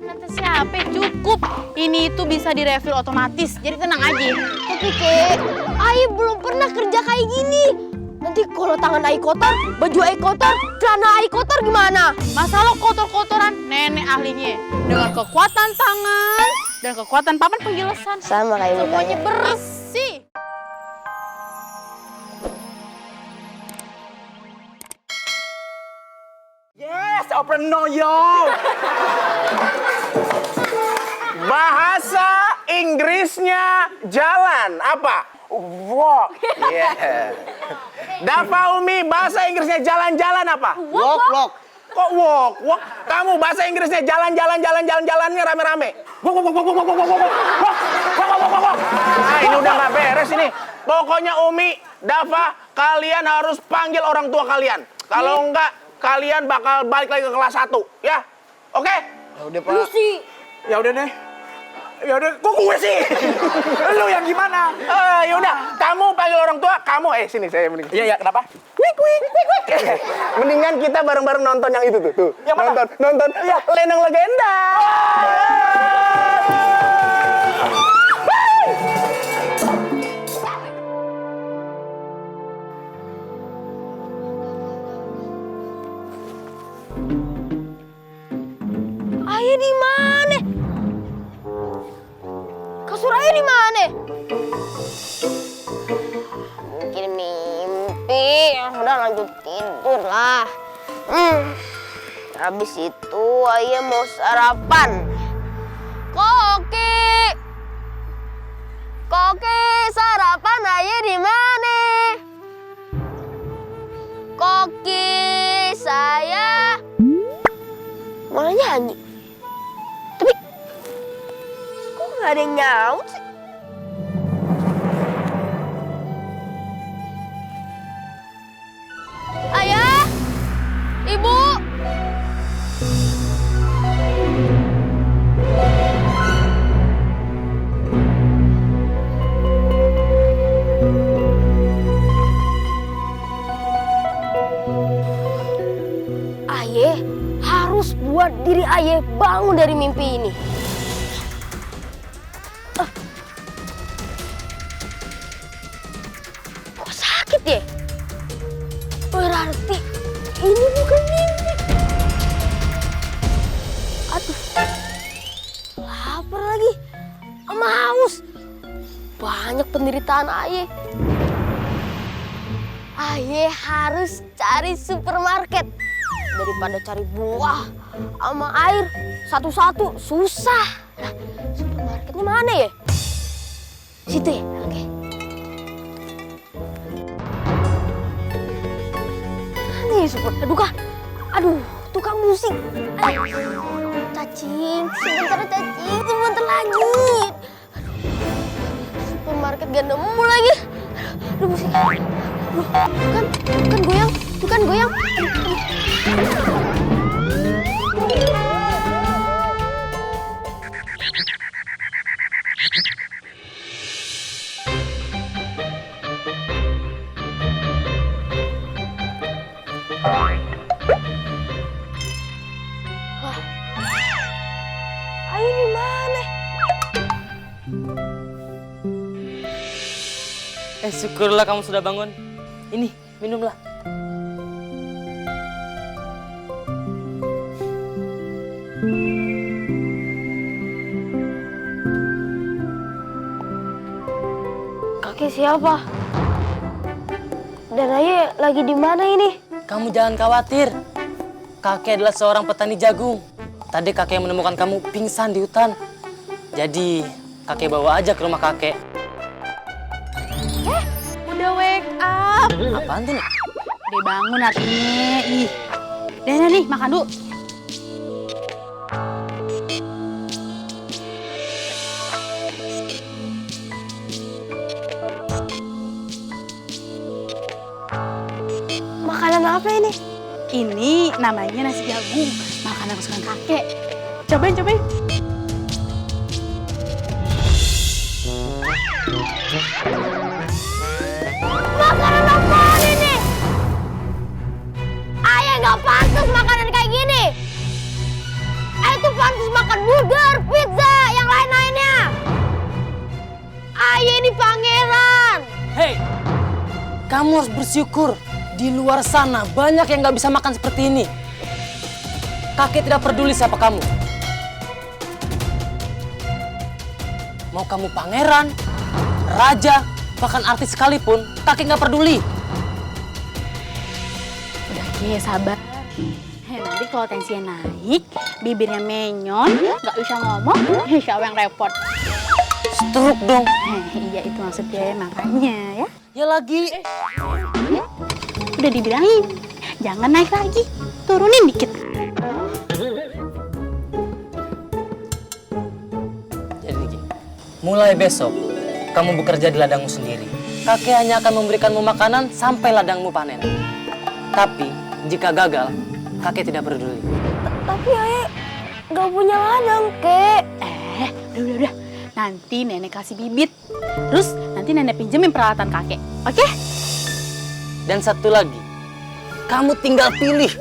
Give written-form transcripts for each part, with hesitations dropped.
Kata siapa? Cukup. Ini itu bisa direfill otomatis. Jadi tenang aja. Tapi Kek, Ayah belum pernah kerja kayak gini. Nanti kalau tangan Ayah kotor, baju Ayah kotor, celana Ayah kotor gimana? Masalah kotor-kotoran, nenek ahlinya. Dengan kekuatan tangan dan kekuatan papan penjelasan. Sama kayak Semuanya mukanya. bersih. Yes, open no yo. Bahasa Inggrisnya jalan apa? Walk. Yeah. Dava Umi, bahasa Inggrisnya jalan-jalan apa? Walk. Kok walk? Walk. Kamu bahasa Inggrisnya jalan-jalannya rame-rame. Walk. Ah, ini udah nggak beres ini. Pokoknya Umi, Dava, kalian harus panggil orang tua kalian. Kalau enggak, kalian bakal balik lagi ke kelas 1, ya? Oke? Ya udah, Pak. Lu sih. Ya udah deh. Ya udah, kok gue sih? Lu yang gimana? Ya udah, kamu panggil orang tua, kamu sini saya mending. Iya, kenapa? Wik. Mendingan kita bareng-bareng nonton yang itu tuh. Yang mana? Nonton. Iya, Lenong Legenda. Ayah di mana? Kasur Ayah di mana? Mungkin mimpi. Udah lanjut tidur lah. Habis itu Ayah mau sarapan. Koki, sarapan Ayah di mana? Koki, saya. Malah nyanyi. Tapi kok nggak ada yang nyaut sih? Ayah, Ibu. Ayah harus buat diri Ayah bangun dari mimpi ini. Kok sakit ya? Berarti ini bukan mimpi. Aduh, lapar lagi, sama haus. Banyak penderitaan Ayah. Ayah harus cari supermarket. Daripada cari buah sama air satu-satu susah. Nah, supermarketnya mana ya? Situ ya? Oke. Nih super. Aduh, tukang musik. Cacing, sebentar lagi. Aduh, supermarket gak nemu lagi. Aduh, musik. Aduh, bukan goyang. Wah, Ayu di mana? Syukurlah kamu sudah bangun. Ini, minumlah. Kakek siapa? Dan Ayah lagi di mana ini? Kamu jangan khawatir. Kakek adalah seorang petani jagung. Tadi kakek menemukan kamu pingsan di hutan. Jadi, kakek bawa aja ke rumah kakek. Udah wake up. Apaan tuh? Udah bangun artinya. Ih. Dana nih, makan dulu. Makanan apa ini? Ini namanya nasi jagung. Makanan kesukaan kakek. Cobain. Makanan apaan ini? Ayah nggak pantas makanan kayak gini. Ayah tuh pantas makan burger, pizza, yang lain-lainnya. Ayah ini pangeran. Hei, kamu harus bersyukur. Di luar sana banyak yang nggak bisa makan seperti ini. Kakek tidak peduli siapa kamu. Mau kamu pangeran, raja, bahkan artis sekalipun, kakek nggak peduli. Udah Ki, sabar. Nanti kalau tensinya naik, bibirnya menyon, nggak bisa ngomong, siapa yang repot? Stroke dong. Iya itu maksudnya, makanya ya. Ya lagi. Udah dibilangin, jangan naik lagi, turunin dikit. Jadi gini, mulai besok kamu bekerja di ladangmu sendiri. Kakek hanya akan memberikanmu makanan sampai ladangmu panen. Tapi jika gagal, kakek tidak peduli. Tapi ayah gak punya ladang, Kek. Udah. Nanti nenek kasih bibit, terus nanti nenek pinjemin peralatan kakek, oke? Dan satu lagi, kamu tinggal pilih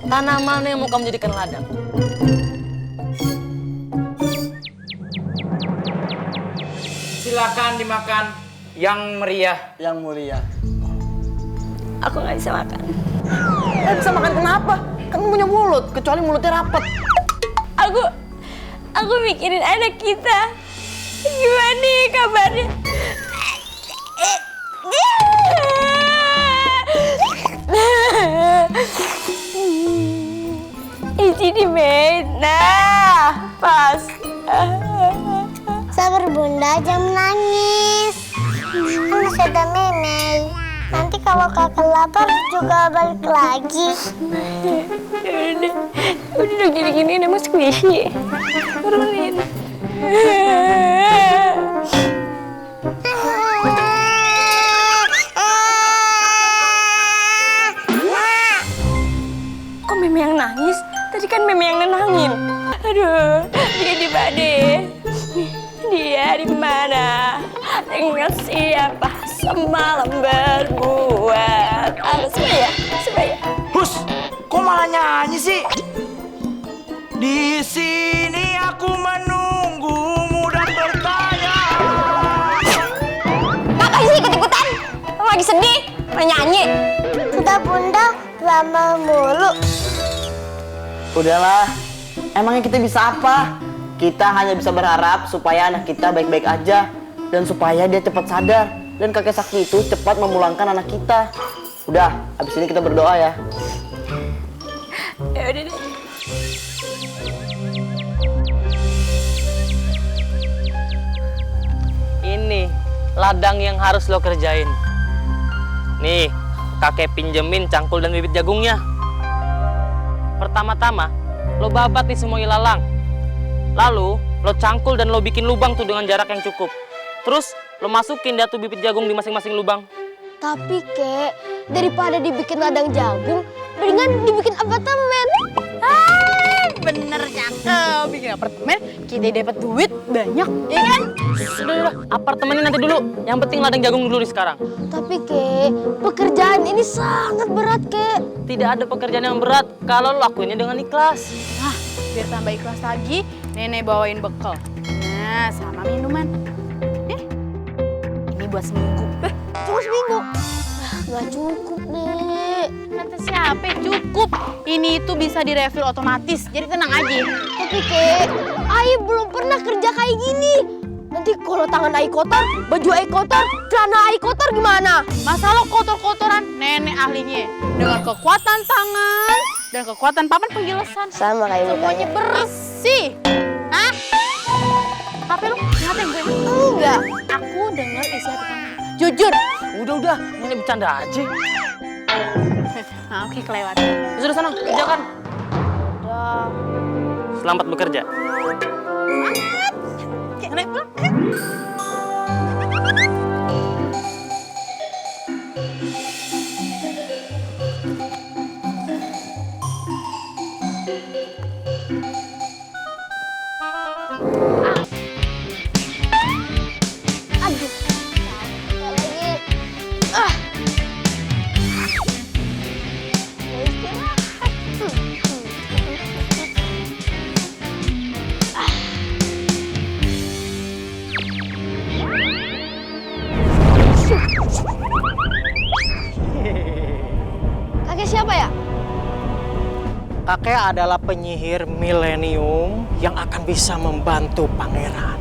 tanah mana yang mau kamu jadikan ladang. Silakan dimakan yang meriah. Yang mulia. Aku gak bisa makan. Nggak bisa makan kenapa? Kamu punya mulut, kecuali mulutnya rapat. Aku mikirin anak kita. Gimana nih kabarnya? Iji di Nah, pas. Sabar bunda, jangan nangis. Kan masih ada Meme. Nanti kalau kakak lapar juga balik lagi. Udah gini-gini nama squishy. Turunin. Kok Meme yang nangis? Tadi kan Meme yang nenangin. Aduh, dia di mana? Dia di mana? Dengan siapa semalam berbuat? Apa sebaya? Hus, kok malah nyanyi sih? Di sini aku menunggumu dan bertanya. Ngapain sih ikut-ikutan? Kamu lagi sedih? Mau nyanyi? Udah bunda, lama mulu. Udahlah, emangnya kita bisa apa? Kita hanya bisa berharap supaya anak kita baik-baik aja dan supaya dia cepat sadar dan kakek sakti itu cepat memulangkan anak kita. Udah, abis ini kita berdoa ya. Ya udah deh. Ini ladang yang harus lo kerjain. Nih, kakek pinjemin cangkul dan bibit jagungnya. Pertama-tama, lo babat nih semua ilalang. Lalu, lo cangkul dan lo bikin lubang tuh dengan jarak yang cukup. Terus, lo masukin dah tuh bibit jagung di masing-masing lubang. Tapi Kek, daripada dibikin ladang jagung, mendingan dibikin apartemen. Bener cakep, bikin apartemen, kita dapat duit banyak, ya kan? Sudah, apartemennya nanti dulu. Yang penting ladang jagung dulu sekarang. Tapi Kek, pekerjaan ini sangat berat Kek. Tidak ada pekerjaan yang berat kalau lo lakuinnya dengan ikhlas. Nah, biar tambah ikhlas lagi, nenek bawain bekal. Nah, sama minuman. Ini buat seminggu. Cuma seminggu. Gak cukup nih. Kata siapa cukup? Ini itu bisa direfill otomatis, jadi tenang aja. Tapi Kek, Ai belum pernah kerja kayak gini. Nanti kalau tangan Ai kotor, baju Ai kotor, celana Ai kotor gimana? Masalah kotor-kotoran, nenek ahlinya. Dengan kekuatan tangan dan kekuatan papan penggilesan. Sama kayak Semuanya bersih. Hah? Tapi lu ngatain gue? Enggak. Aku dengar isi hati kamu. Jujur. Udah, nenek bercanda aja. Nah, oke, kelewat. Sudah sana, kerjakan. Selamat bekerja. Nenek pulang. Aduh. kakek adalah penyihir milenium yang akan bisa membantu pangeran.